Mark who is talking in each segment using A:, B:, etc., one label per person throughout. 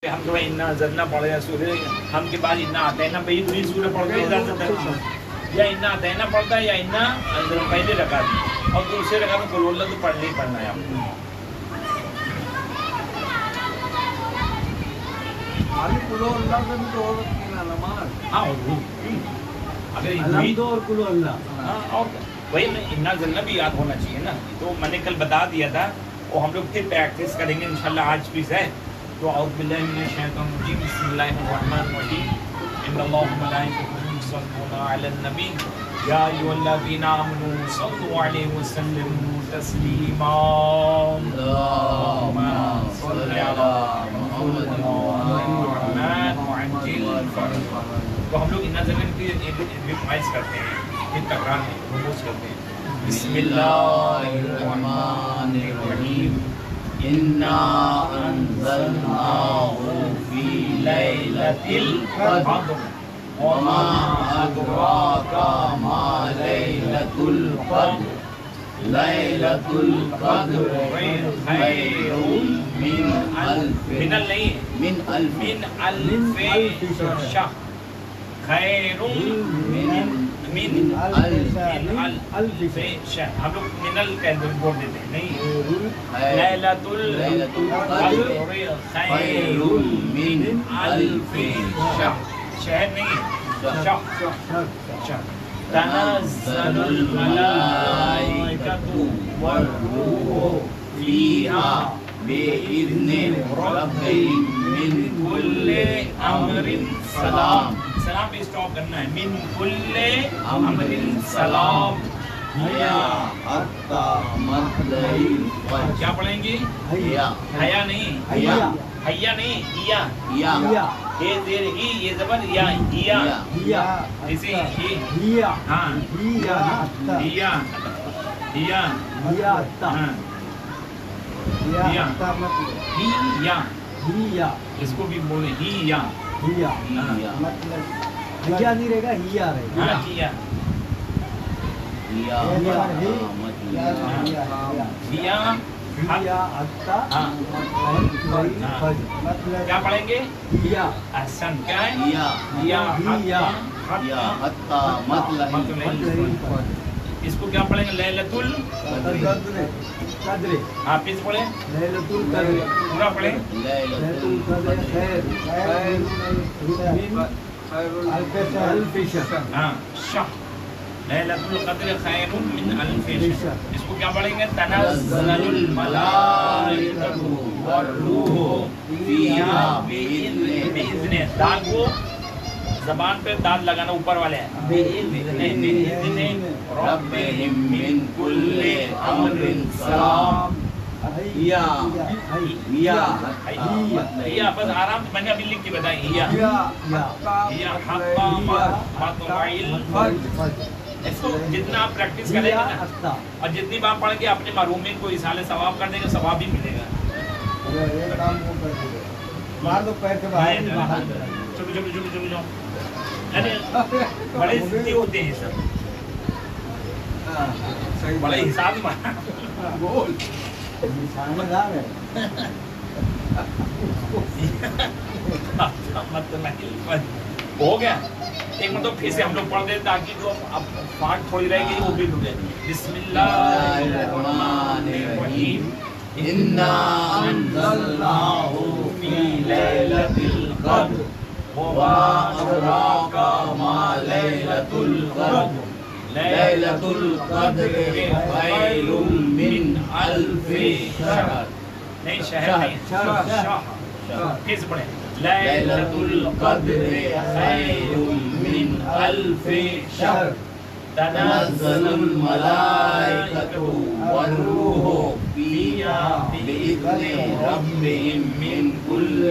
A: ہم تو انا انزلنا پڑھ گیا سورہ ہم کے بعد انا اعطینا بھائی دوسری سورہ پڑھ کے اجازت ہے یا انا اعطینا پڑھتا ہے یا انا انزلنا پہلے رکعت اور دوسرے رکعت میں قل اللہ تو پڑھنا ہی پڑھنا ہے آپ کو.
B: قل اللہ سے بھی تو ہو سکتی ہے نماز.
A: ہاں اگر
B: الحمد اور قل اللہ.
A: ہاں اور وہی انا انزلنا بھی یاد ہونا چاہیے نا. تو میں نے کل بتا دیا تھا اور ہم لوگ پھر پریکٹس کریں گے انشاءاللہ. آج بھی ہے تو اعوذ باللہ من الشیطان الرجیم بسم اللہ الرحمن الرحیم ان اللہ وملائکته یصلون علی النبی یا ایھا الذین آمنوا صلوا علیہ وسلموا تسلیما اللهم صل علی محمد الرحمن وعجل فرجا. تو ہم لوگ ان زمین کی ریوائز کرتے ہیں پھر تکرار میں رموز کرتے ہیں. بسم اللہ الرحمن الرحیم اِنَّا أَنزَلْنَاهُ فِي لَيْلَةِ الْقَدْرِ وَمَا أَدْرَاكَ مَا لَيْلَةُ الْقَدْرِ لَيْلَةُ الْقَدْرِ خَيْرٌ مِّنْ أَلْفِ شَهْرٍ خَيْرٌ من الف شهر. ہم لوگ منل کہتے ہیں بول دیتے ہیں نہیں. لیلۃ القدر خیر من الف شهر. شہر نہیں شهر. تنزل الملائکۃ والروح فیہا بإذن ربهم من كل أمر سلام. سلام پہ اسٹاپ کرنا ہے. من كل أمر سلام
B: حیا حتی مطلع الفجر.
A: کیا پڑھیں گے؟
B: حیا
A: حیا نہیں
B: حیا
A: حیا نہیں ہیا.
B: حیا
A: یہ زیر ہی یہ زبر یا ہیا
B: حیا
A: جیسے ہی
B: حیا
A: ہاں
B: حیا
A: ہیا ہیا
B: حیا
A: ہاں
B: حیا
A: ہی یا.
B: حیا
A: اس کو بھی بولے ہی یا
B: حیا
A: ہاں.
B: مطلب حیا نہیں رہے گا ہیا رہے گا.
A: ہاں ہیا ہیا
B: حیا حتی
A: ہاں.
B: مطلع الفجر.
A: کیا پڑھیں گے؟
B: حیا
A: احسن. کیا ہے؟
B: حیا
A: ہیا
B: حیا
A: حتی
B: مطلع
A: مطلع
B: الفجر.
A: اس کو کیا پڑھیں گے؟ لیلۃ
B: قدر.
A: ہاں پھر پڑھیں
B: لیلۃ القدر.
A: پورا پڑھیں.
B: لیلۃ القدر خیر من الف شهر.
A: ہاں شهر. لیلۃ القدر خیر من الف شهر. اس کو کیا پڑھیں گے؟ تنزل الملائکۃ والروح فیہا بإذن. دال کو زبان پہ دال لگانا اوپر والے ہیں. بإذن ربهم من كل أمر سلام.
B: حیا حیا
A: ہیا بس آرام سے میں نے ابھی لکھ کے بتائی. ہیا ہیا حتی مطلع الفجر. اس کو جتنا آپ پریکٹس کریں گے نا اور جتنی بار پڑھ کے اپنے معرومین کو اصالہ ثواب کر دیں گے ثواب بھی ملے گا.
B: مار دو پیر کے باہر.
A: چلو چلو چلو چلو جاؤ. بڑے ضدی ہوتے ہیں سب. بڑے حساب
B: بول نشاندار ہے.
A: ہو گیا. ایک مطلب پھر سے ہم لوگ پڑھ دیں تاکہ جو اب پارٹ تھوڑی رہے گی وہ بھی ڈھونڈے. بسم اللہ الرحمن الرحیم
B: انا انزلناہ فی لیلۃ القدر وما ادراک ما لیلۃ القدر لیلۃ القدر خیر من الف شہر.
A: نہیں شہر نہیں شاہ. پھر سے پڑھیں.
B: لیلۃ القدر خیر من الف شہر. تنزل الملائکۃ والروح فیہا بإذن ربهم من كل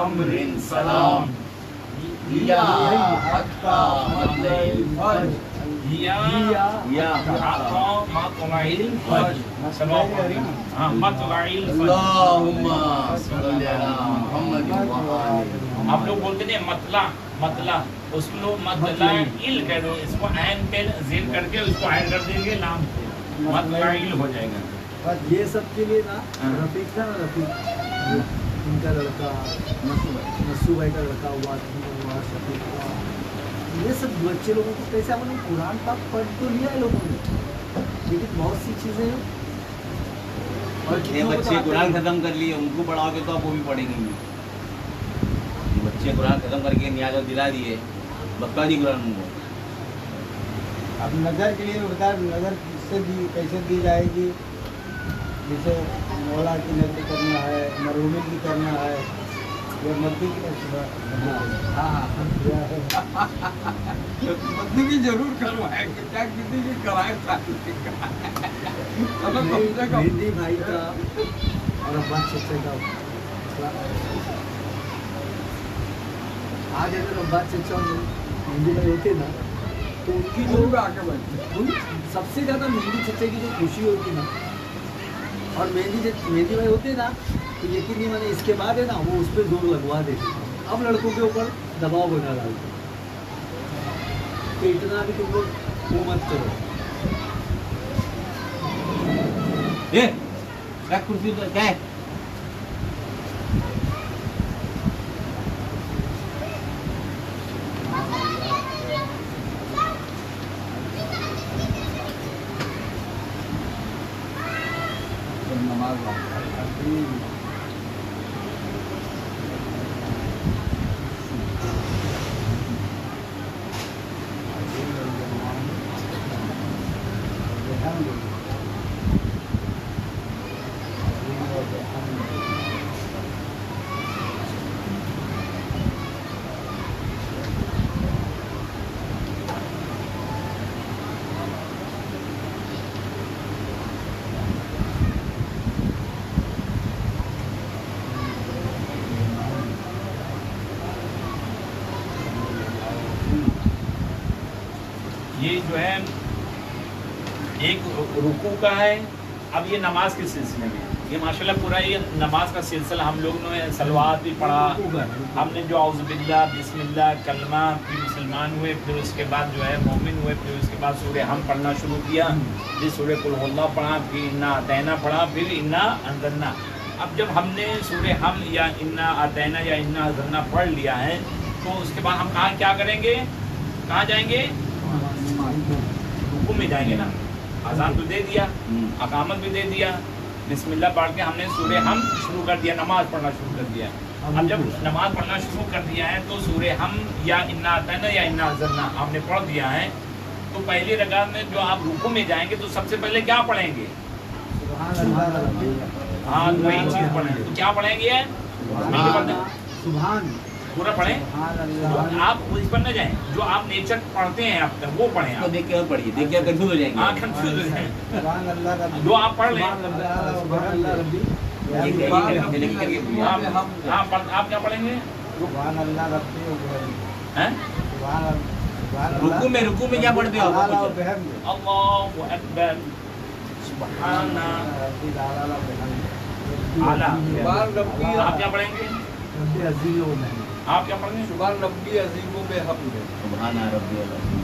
B: امر سلام. حیا حتی مطلع الفجر.
A: ہیا حتی مطلع الفجر. ہاں مطلع الفجر.
B: اللہم صل علی محمد وآلہ.
A: ہم لوگ بولتے ہیں مطلع مطلع. اس کو مطلع ال کہہ دو. اس کو عین پہ زیر کر کے اس کو عین کر دیں گے لام مطلع ال ہو جائے گا.
B: یہ سب کے لیے نا رفیق تھا نا رفیق
C: ان کا لڑکا نسو بھائی کا لڑکا ہوا، شفیق ہوا، یہ سب بچے لوگوں کو کیسے ہم نے قرآن پاک پڑھ تو لیا ہے لوگوں نے، لیکن بہت سی چیزیں ہیں
D: اور یہ بچے قرآن ختم کر لیے، ان کو پڑھاؤ گے تو آپ وہ بھی پڑھیں گے. بچے قرآن ختم کر کے نیاز دلا دیے، بکا دی قرآن ان کو.
E: اب نظر کے لیے بتا، نظر کس سے دی، کیسے دی جائے گی؟ جیسے مولا کی نظر کرنا ہے، مرحومی کی کرنا ہے، یا مدی کی
B: مدنی کی ضرور کروائے گے، کیا کسی کی کرائے
C: مہندی بھائی کا اور عباس چچا کا آج اگر عباس چچا اور مہندی بھائی ہوتے نا تو ان کی جو سب سے زیادہ مہندی چچا کی جو خوشی ہوتی نا، اور مہندی بھائی ہوتے نا تو یقین نہیں مانے اس کے بعد ہے نا وہ اس پہ زور لگوا دیتے. اب لڑکوں کے اوپر دباؤ بنا ڈالتے کہ اتنا بھی تم لوگ وہ مت کرو.
D: کرسی تو کیا ہے؟
B: نماز
A: یہ جو ہے ایک رکوع کا ہے. اب یہ نماز کے سلسلے میں یہ ماشاءاللہ پورا یہ نماز کا سلسلہ ہم لوگوں نے صلوات بھی پڑھا. ہم نے جو اعوذ باللہ بسم اللہ کلمہ، پھر مسلمان ہوئے، پھر اس کے بعد جو ہے مومن ہوئے، پھر اس کے بعد سورہ ہم پڑھنا شروع کیا، پھر سورہ قل هو اللہ پڑھا، پھر انا اعطینا پڑھا، پھر انا انزلنا. اب جب ہم نے سورہ ہم یا انا اعطینا یا انا انزلنا پڑھ لیا ہے تو اس کے بعد ہم کہاں کیا کریں گے؟ کہاں جائیں گے؟ رکوع میں جائیں گے نا. اذان تو دے دیا، اقامت بھی دے دیا، بسم اللہ پڑھ کے ہم نے سورہ ہم شروع کر دیا، نماز پڑھنا شروع کر دیا. اب جب نماز پڑھنا شروع کر دیا ہے تو سورہ ہم یا انا اعطینا یا انا انزلنا ہم نے پڑھ دیا ہے، تو پہلی رکعت میں جو آپ رکوع میں جائیں گے تو سب سے پہلے کیا پڑھیں گے؟ ہاں وہی چیز پڑھیں گے. تو کیا پڑھیں گے؟
C: سبحان
A: پورا پڑھیں. آپ اس پر نہ جائیں، جو آپ نیچر پڑھتے ہیں اب تک وہ پڑھیں. آپ
D: دیکھ کے اور پڑھیے، دیکھ کے کنفیوز ہو جائیں گے.
A: ہاں کنفیوز ہو جائیں.
E: سبحان اللہ ربی،
A: جو آپ پڑھ لیں.
C: سبحان اللہ ربی.
A: ہاں آپ کیا پڑھیں گے؟
E: سبحان اللہ ربی
A: ہیں؟
D: رکوع میں کیا پڑھتے ہو آپ؟
A: اللہ اکبر سبحان اعلیٰ. آپ کیا پڑھیں گے؟
C: رب عزیز و مہین.
A: آپ کیا پڑھیں گے؟
B: سبحان ربی عظیم و بے حمد.
D: سبحان ربی العظیم.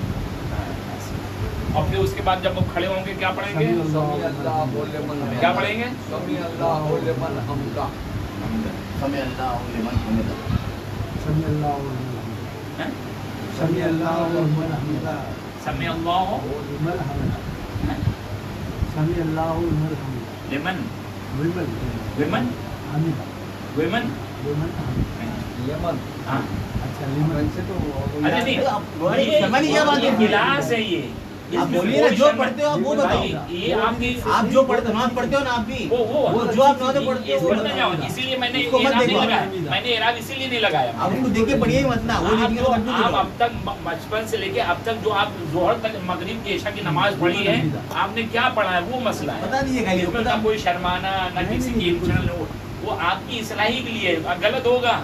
A: اور پھر اس کے بعد جب وہ کھڑے ہوں گے کیا پڑھیں گے؟
B: سمی اللہ لمن
A: کیا پڑھیں گے؟
B: سمی اللہ لمن حمدہ.
D: سمع اللہ لمن حمدہ.
C: سمی اللہ و
A: ہیں؟
C: سمی اللہ و حمدہ.
A: سمع اللہ
C: ومن حمدہ. سمی اللہ و حمدہ.
A: لمن
C: ومن
A: ومن
C: حمدہ.
A: ومن
C: ومن حمدہ.
B: یمن.
A: ہاں
C: اچھا لمن.
B: ویسے تو
A: ارے نہیں،
D: سمجھ نہیں کیا بات ہے؟
A: کلاس ہے یہ.
D: آپ بولیے نا، جو پڑھتے ہو آپ وہ بتاؤ.
A: یہ آپ کی
D: آپ جو پڑھتے نماز پڑھتے ہو نا آپ بھی،
A: وہ
D: وہ جو آپ نماز پڑھتے
A: اس
D: ہو
A: پر
D: وہ
A: نہ
D: بتاؤ.
A: جاؤ. اسی لیے میں نے
D: اس کو مت
A: اعراب نہیں
D: دیکھو.
A: لگایا. میں نے اعراب اسی لیے نہیں لگایا.
D: آپ ان کو دیکھ کے پڑھیے مت نا، وہ دیکھ کے تو کنفیوز ہو
A: آپ
D: جاؤ.
A: اب تک بچپن سے لے کے اب تک جو آپ ظہر تک مغرب کی عشاء کی نماز پڑھی ہے، آپ نے کیا پڑھا ہے وہ مسئلہ ہے.
D: بتا دیجیے
A: اس میں نہ کوئی شرمانا نہ کسی کی وہ آپ کی اصلاحی کے لیے. غلط ہوگا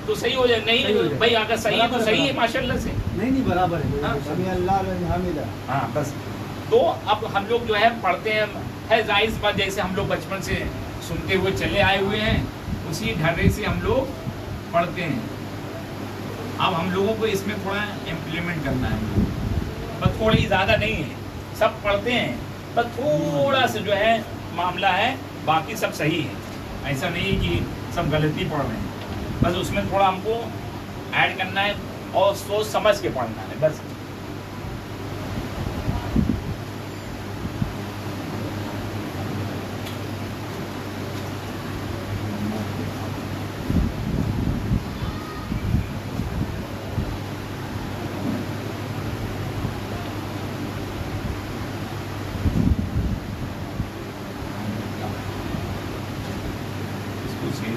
A: تو صحیح ہو جائے. نہیں بھائی اگر صحیح ہے تو صحیح ہے ماشاء اللہ سے.
C: نہیں برابر ہے.
E: سمی اللہ لمن حمدہ.
A: ہاں بس. تو اب ہم لوگ جو ہے پڑھتے ہیں، ہے ظاہر سی بات جیسے ہم لوگ بچپن سے سنتے ہوئے چلے آئے ہوئے ہیں اسی ڈھرے سے ہم لوگ پڑھتے ہیں. اب ہم لوگوں کو اس میں تھوڑا امپلیمنٹ کرنا ہے، بس تھوڑی زیادہ نہیں ہے. سب پڑھتے ہیں بس تھوڑا سا جو ہے معاملہ ہے، باقی سب صحیح ہے. ایسا نہیں کہ सब गलती पढ़ रहे हैं। बस उसमें थोड़ा हमको ऐड करना है और सोच समझ के पढ़ना है बस।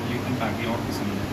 A: लेकिन ताकि और भी समझे।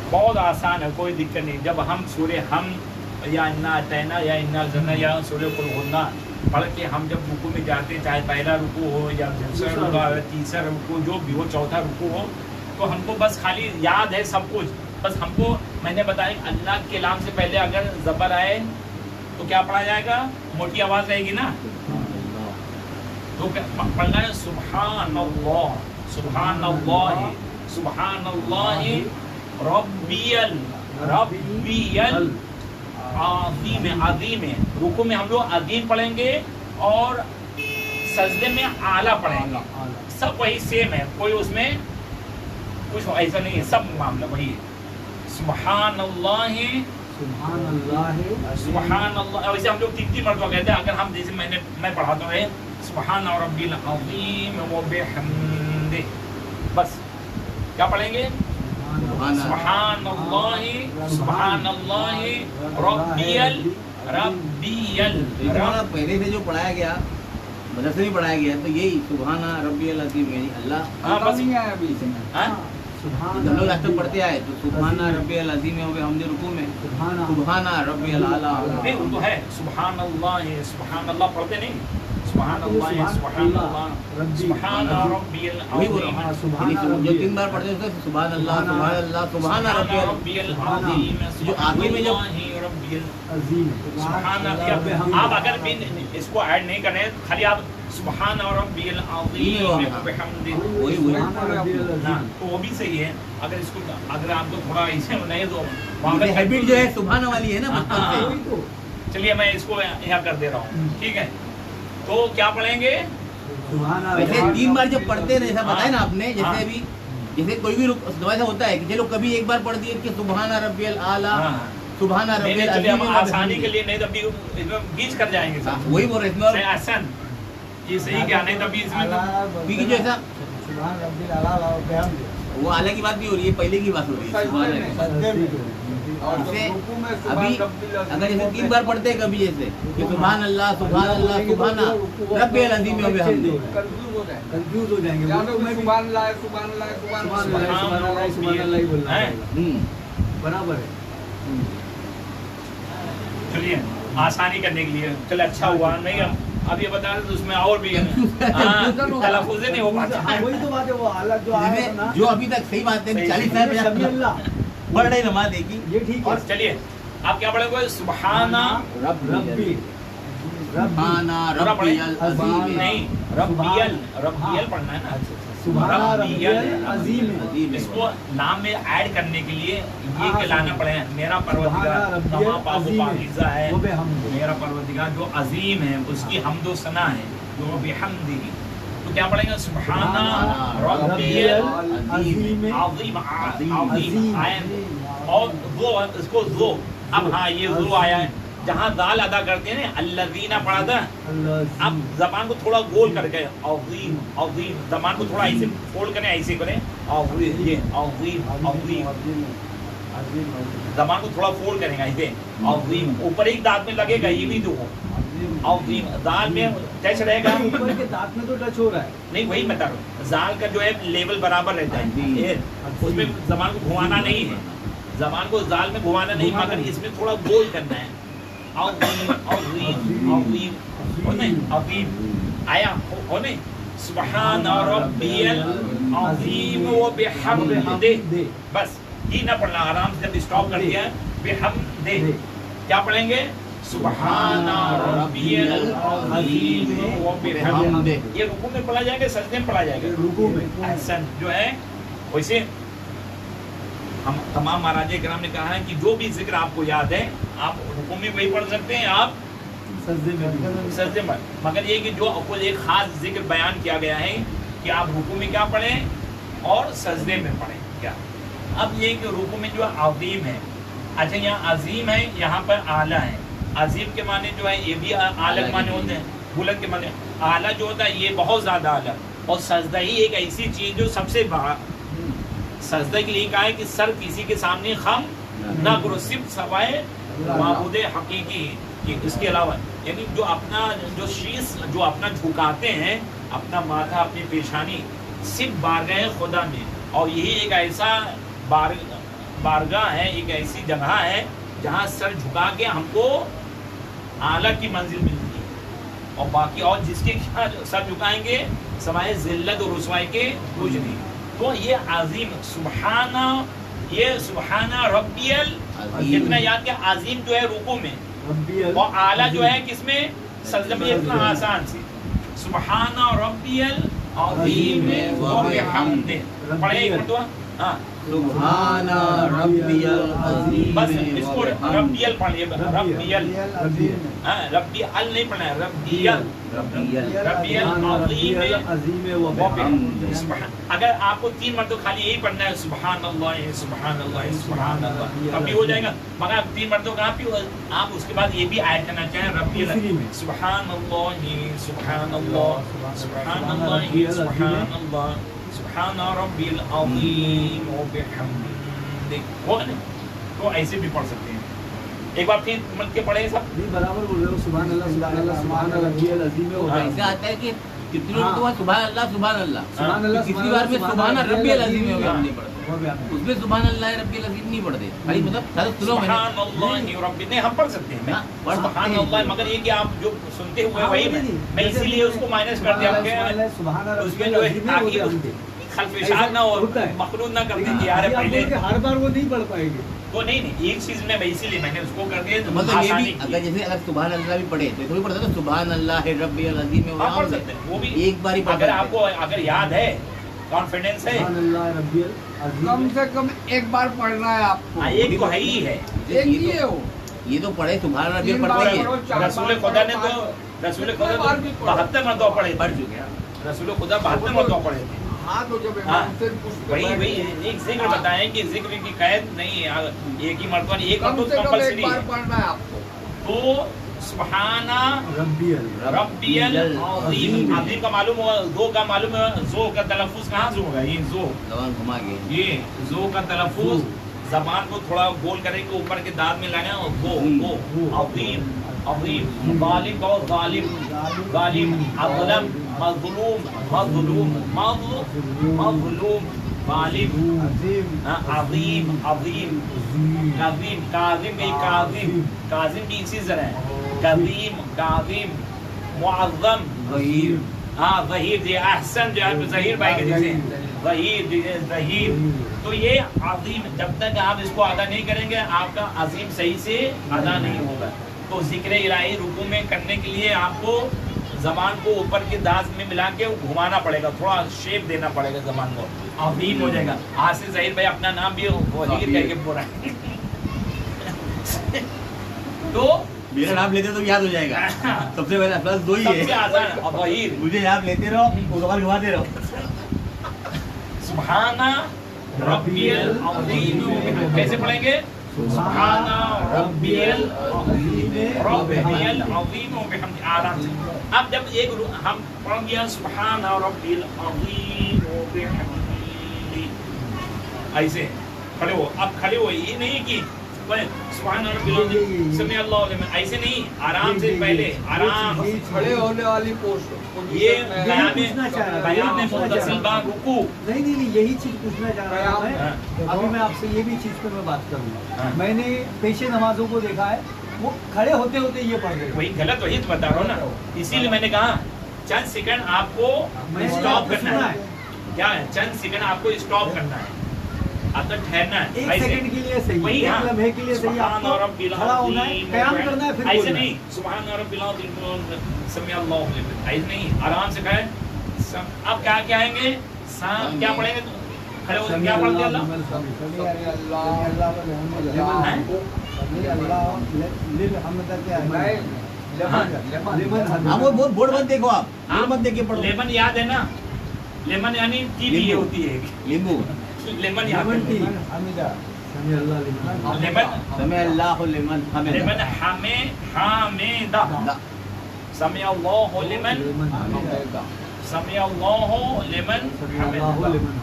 A: बहुत आसान है, कोई दिक्कत नहीं। जब हम सूर्य हम या इन्ना अतैना या इन्ना जना या सूर्य को होना पढ़ के हम जब रुकू में जाते, चाहे पहला रुकू हो या दूसरा रुकू हो, तीसरा रुकू जो भी हो, चौथा रुकू हो, तो हमको बस खाली याद है सब कुछ। बस हमको मैंने बताया अल्लाह के नाम से पहले अगर ज़बर आए तो क्या पढ़ा जाएगा? मोटी आवाज़ रहेगी ना, तो पढ़ना है सुभान अल्लाह, सुभान अल्लाह, सुभान अल्लाह रब्बियल रब्बियल अज़ीम अज़ीम। रुकू में हम लोग अज़ीम पढ़ेंगे और सजदे में आला पढ़ेंगे। सब वही सेम है, कोई उसमें कुछ ऐसा नहीं है, सब मामला वही है। सुभान अल्लाह
C: सुभान अल्लाह
A: सुभान अल्लाह। वैसे हम लोग 3 मरतबा कहते हैं। अगर हम जैसे मैं पढ़ाता हूँ सुभान रब्बिल अज़ीम व बिहम्दि, बस क्या पढ़ेंगे? सुभान अल्लाह सुभान अल्लाह रब्बियल रब्बियल।
D: पहले से जो पढ़ाया गया, मदरसे में पढ़ाया गया, तो यही सुभान रब्बियल अज़ीम यानी अल्लाह।
A: हाँ बस
B: नहीं आया अभी इसमें।
A: हाँ
D: हम लोग आज तक पढ़ते आए, तो सुभान रब्बियल अज़ीम हो गए, हमने रुकू में सुभान रब्बियल आला।
A: नहीं वो तो है सुभान अल्लाह पढ़ते नहीं, सुभान अल्लाह सुभान अल्लाह सुभान रब्बियल
D: वही बोल रहा
A: अज़ीम
D: हूँ, जो 3 बार पढ़ते हैं सुभान अल्लाह सुभान अल्लाह सुभान रब्बियल
A: अज़ीम।
D: जो आखिर में जो
C: अजीम
A: सुभान अल्लाह। आप अगर भी इसको ऐड नहीं करें, खाली आप सुभान रब्बियल अज़ीम व बिहम्दिही
D: वही
A: ना, तो वो भी सही है। अगर इसको अगर आपको थोड़ा ऐसे नहीं तो वहाँ पे
D: हैबिट जो है सुभान वाली है ना बचपन से।
A: चलिए मैं इसको यहाँ कर दे रहा हूँ, ठीक है। तो क्या पढ़ेंगे?
D: वैसे 3 बार जब पढ़ते रहे, ऐसा बताया ना आपने, जैसे अभी जैसे कोई भी ऐसा होता है कि चलो कभी एक बार पढ़ दिए कि सुभान रब्बियल आला सुभान रब्बियल अज़ीम।
A: आसानी के लिए नहीं तभी इसमें बीच कर जाएंगे सब,
D: वही बोल रहे हैं इसमें।
A: आसान ये सही क्या नहीं तभी इसमें
D: क्योंकि जो ऐसा
E: सुभान रब्बिल आला व बिहम्दिही,
D: वो आला की बात नहीं हो रही है, पहले की बात हो रही है। सुभान अल्लाह।
B: सजदे में और
D: जैसे
B: रुकू में
D: अभी
B: सुभान रब्बिल अज़ीम
D: अगर जैसे 3 बार पढ़ते हैं कभी, जैसे कि सुभान अल्लाह सुभान रब्बियल अज़ीम व बिहम्दिही,
B: कंफ्यूज हो जाए।
C: कंफ्यूज हो जाएंगे।
B: या तो
C: मैं भी
B: सुभान अल्लाह सुभान अल्लाह सुभान अल्लाह।
C: सुभान अल्लाह ही बोलना
A: हैं?
C: पड़ेगा। बराबर है।
A: चलिए आसानी करने के लिए चल अच्छा हुआ नहीं हम अब ये बता रहे तो उसमें और भी तलफ़ुज़ नहीं हो पाता।
C: हाँ, वही तो बात है, वो हालत जो आया है ना,
D: जो अभी तक सही बात है,
A: सही
D: 40 साल
C: समी
D: पहले
C: अल्लाह,
D: पढ़ रहे नमाज देखी।
C: ये ठीक है।
A: और चलिए आप क्या पढ़ेंगे? सुभाना
C: रब्बी
D: सुभाना रब्बियल अज़ीम।
A: नहीं रब्बियल रब्बियल पढ़ना है ना।
C: सुभान रब्बियल अज़ीम।
D: अज़ीम
A: इसको नाम में ऐड करने के लिए ये
C: हाँ,
A: कहलाना
C: हाँ,
A: पड़े मेरा
C: सुभान
A: परवरदिगार
C: रब्बियल
A: तमाम पाक व
C: अज़ीम है।
A: पाकीज़ा है,
C: वो बेहम्द है।
A: मेरा परवरदिगार जो अजीम है उसकी हम्द व सना है, जो बिहम्दिही। तो क्या पढ़ेंगे? सुभाना रब्बियल
C: अज़ीम
A: अज़ीम अज़ीम आयन और वो इसको जो अब हाँ ये जो आया है जहाँ दाल अदा करते हैं ना, अल्लज़ीना पढ़ा था। अब जबान को थोड़ा गोल करके अज़ीम अज़ीम, जबान को थोड़ा ऐसे फोल्ड करें, ऐसे करें अज़ीम, ये अज़ीम अज़ीम, जबान को थोड़ा फोल्ड करेंगे ऐसे अज़ीम। ऊपर एक दांत में लगेगा, ये भी दो अज़ीम, दाल में टच रहेगा,
C: ऊपर के दांत में तो टच हो रहा है।
A: नहीं वही बता रहा हूँ, जाल का जो है लेवल बराबर रहता है, ये उसमें जबान को घुमाना नहीं है, जबान को जाल में घुमाना नहीं, मगर इसमें थोड़ा गोल करना है। अज़ीम अज़ीम अज़ीम और नहीं अज़ीम आया हो नहीं, सुबहान रब्बियल अज़ीम व बिहम्दिही, बस ये ना पढ़ना, आराम से जब स्टॉप कर दिया बिहम्दिही क्या पढ़ेंगे, सुबहान रब्बियल अज़ीम व बिहम्दिही। ये रुकू में पढ़ा जाएगा, सजदे में पढ़ा जाएगा,
C: रुकू में
A: ऐसा जो है। वैसे हम तमाम महाराजे किराम ने कहा है कि जो भी जिक्र आपको याद है आप रुकू में वही पढ़ सकते हैं, आप
C: सजदे में
A: सजदे में, मगर ये कि जो आपको एक खास जिक्र बयान किया गया है कि आप रुकू में क्या पढ़ें और सजदे में पढ़ें क्या। अब ये कि रुकू में जो अज़ीम है, अच्छा यहाँ अज़ीम है, यहाँ पर आला है। अज़ीम के माने जो है ये भी आला के माने होते हैं, बुलंद के माने। आला जो होता है ये बहुत ज़्यादा आला, और सजदा ही एक ऐसी चीज़ जो सबसे बड़ा, सजदा के लिए कहा है कि सर किसी के सामने खम ना करो, सिर्फ सवाए माबूद हकीकी कि इसके अलावा, यानी जो अपना जो शीश जो अपना झुकाते हैं, अपना माथा अपनी पेशानी सिर्फ बारगाह खुदा में, और यही एक ऐसा बारगाह है, एक ऐसी जगह है जहाँ सर झुका के हमको आला की मंजिल मिलती है, और बाकी और जिसके सर झुकाएंगे समाए जिल्लत और रुसवाई के कुछ नहीं। तो ये अजीम सुबहाना, ये सुबहाना रब्बियल, कितना याद किया, अजीम जो है रुकू में, और आला जो है किसमें, सजदे में। इतना आसान से सुबहाना रब्बियल अज़ीम व बिहम्दिही पढ़े एक मरतबा। हाँ
D: सुभान रब्बियल अज़ीम,
A: बस इसको रब्बियल पढ़िए, रब्बियल, हाँ रब्बियल नहीं पढ़ना है, रब्बियल रब्बियल अज़ीम व बिहम्दिही। अगर आपको 3 मरतबा खाली यही पढ़ना है, सुभान अल्लाह सुभान अल्लाह सुभान अल्लाह, तब भी हो जाएगा। मगर आप 3 मरतबा कहाँ पे, आप उसके बाद ये भी ऐड करना चाहें, रब्बियल सुभान अल्लाह सुभान अल्लाह सुभान अल्लाह सुभान अल्लाह सुभान रब्बिल अज़ीम व बिहम्दिही, हो नहीं तो ऐसे भी पढ़ सकते हैं। एक बार फिर मिल के पढ़े सब,
C: नहीं बराबर बोल रहे हो, सुभान अल्लाह सुभान अल्लाह सुभान रब्बियल अज़ीम में होता
D: ऐसा आता है कि कितने लोग तो सुभान अल्लाह
C: सुभान अल्लाह
D: किसी बार में सुभान रब्बियल अज़ीम में हम नहीं पढ़ते,
C: वो भी आपने
D: उसमें सुभान अल्लाह रब्बियल अज़ीम नहीं पढ़ते, खाली मतलब सारे सुनो मैंने
A: सुभान अल्लाह रब्बी नहीं हम पढ़ सकते हैं,
D: पढ़
A: सुभान अल्लाह, मगर ये कि आप जो सुनते हुए वही मैं इसीलिए उसको माइनस कर दिया आपके,
C: सुभान
A: उसमें जो है ताकि खलफिशात ना और मखलूत ना कर दीजिए यार पहले,
C: हर बार वो नहीं पढ़ पाएंगे।
A: वो नहीं एक चीज में इसीलिए मैंने उसको कर दिया,
D: मतलब ये
A: आसानी
D: भी
A: की।
D: अगर जैसे अगर सुभान अल्लाह भी पढ़े तो थोड़ी पढ़ता था सुभान अल्लाह रब्बियल अज़ीम में,
A: आप पढ़ सकते हैं वो भी
D: एक बार ही पढ़
A: अगर
D: सकते हैं।
A: आपको अगर याद है, कॉन्फिडेंस है,
C: सुभान अल्लाह रब्बियल अज़ीम
B: कम से कम एक बार पढ़ना है आपको,
A: हाँ, एक तो है ही है।
B: एक ही है वो।
D: ये तो पढ़े सुभान रब्बियल
B: 3
D: पढ़ते
B: बार
D: ही है,
B: पढ़ो, 4
A: रसूल
B: बार
A: खुदा ने
B: पढ़ो,
A: तो रसूल खुदा
B: कितने बार भी
A: तो
B: पढ़ो।
A: 72 मरतबा पढ़े,
D: पढ़ चुके हैं।
A: रसूल खुदा 72 मरतबा पढ़े थे।
B: हाँ तो जब
A: हाँ,
B: इमाम से पूछ के
A: वही
B: बैठ
A: वही
B: गए।
A: एक जिक्र बताएं कि जिक्र की कैद नहीं है, एक ही मरतबा नहीं, एक
B: कम
A: मरतबा
B: से कम एक
A: कंपल्सरी
B: बार
A: है।
B: पढ़ना है आपको।
A: तो सुबहाना
C: रब्बियल
A: रब्बियल अज़ीम, अज़ीम का मालूम हुआ, ज़ो का मालूम है, ज़ो का तलफ़ुज़ कहाँ से होगा, ये ज़ो,
D: जवान घुमा के
A: ये ज़ो का तलफ़ुज़ ज़बान को थोड़ा गोल करेंगे, ऊपर के दांत में लाना, और गो अज़ीम अज़ीम, गालिब और गालिब गालिब, अज़लम मज़लूम मज़लूम मज़लूम, गालिब अज़ीम अज़ीम, काज़िम काज़िम भी काज़िम, काज़िम भी इसी तरह है, कज़ीम काज़िम, मुअज़्ज़म
D: ज़हीर,
A: हाँ ज़हीर जी, अहसन जो है ज़हीर भाई के जैसे ज़हीर जी, ज़हीर। तो ये अज़ीम जब तक आप इसको अदा नहीं करेंगे आपका अज़ीम सही से अदा नहीं होगा। तो ज़िक्र इलाही रुकू में करने के लिए आपको ज़बान को ऊपर के दांत में मिला के घुमाना पड़ेगा, थोड़ा शेप देना पड़ेगा ज़बान को, अज़ीम हो जाएगा। आज से ज़हीर भाई अपना नाम भी ज़हीर कह के बोला तो
D: मेरा नाम लेते तो याद हो जाएगा, सबसे पहले प्लस 2 ही
A: सबसे
D: है,
A: आसान है ज़हीर।
D: मुझे याद लेते रहो, उसके बाद घुमाते रहो।
A: सुभाना रब्बियल अज़ीम कैसे पढ़ेंगे, सुभाना रब्बियल रब्बियल अज़ीम व बिहम्दिही, आराम से। अब जब एक हम पढ़ गया सुभाना रब्बियल अज़ीम व बिहम्दिही, ऐसे खड़े हो, अब खड़े हो, ये नहीं कि सुभान रब्बिल अज़ीम समी अल्लाहु लिमन, ऐसे नहीं, आराम से पहले आराम से
B: खड़े होने वाली पोस्ट
A: ये
C: पूछना चाह रहा था।
A: बयान में मुतसिल बा रुकू,
C: नहीं यही चीज पूछना चाह रहा था मैं।
B: हाँ।
C: अभी मैं आपसे ये भी चीज पे मैं बात करूंगा।
A: हाँ।
C: मैंने पेशे नमाजों को देखा है, वो खड़े होते होते ये पढ़ गए।
A: वही गलत वही तो बता रहा हूँ ना, इसीलिए मैंने कहा चंद सेकंड आपको
C: मैंने
A: स्टॉप
C: आपको
A: करना
C: सुना
A: है, क्या है, चंद सेकंड आपको स्टॉप करना है, आपको ठहरना है,
C: एक
A: ऐसे।
C: सेकंड के लिए सही,
A: वही,
C: एक
A: हाँ।
C: लम्हे के लिए सही,
A: सुभान
C: आपको
A: रब्बिल
C: खड़ा होना है,
A: अज़ीम,
C: क़याम करना है, फिर
A: ऐसे
C: बोलना है।
A: नहीं, सुभान रब्बिल अज़ीम, समी अल्लाहु लिमन, ऐसे नहीं, आराम से कहें। अब क्या कहेंगे, क्या पढ़ेंगे, खड़े हो क्या पढ़ते हैं अल्लाह,
E: समी अल्लाह व लिहम्दिल्लाह।
A: हैं?
E: समी अल्लाह लिल हमद क्या है?
D: हाँ वो बहुत बोर्ड मत देखो आप, बोर्ड मत देखिए पढ़ो।
A: लेमन याद है ना, लेमन यानी टी भी
D: नींबू।
A: होती है,
D: नींबू।
A: लेमन याद
C: लेमन टी।
A: है,
E: हमीदा।
C: समी अल्लाह लिमन
A: लेमन,
D: समय अल्लाह लिमन हमें
A: लेमन हामिदा, समी अल्लाहु लिमन, समी अल्लाहु लिमन
C: अल्लाहु
A: हमिदा।
C: लिमन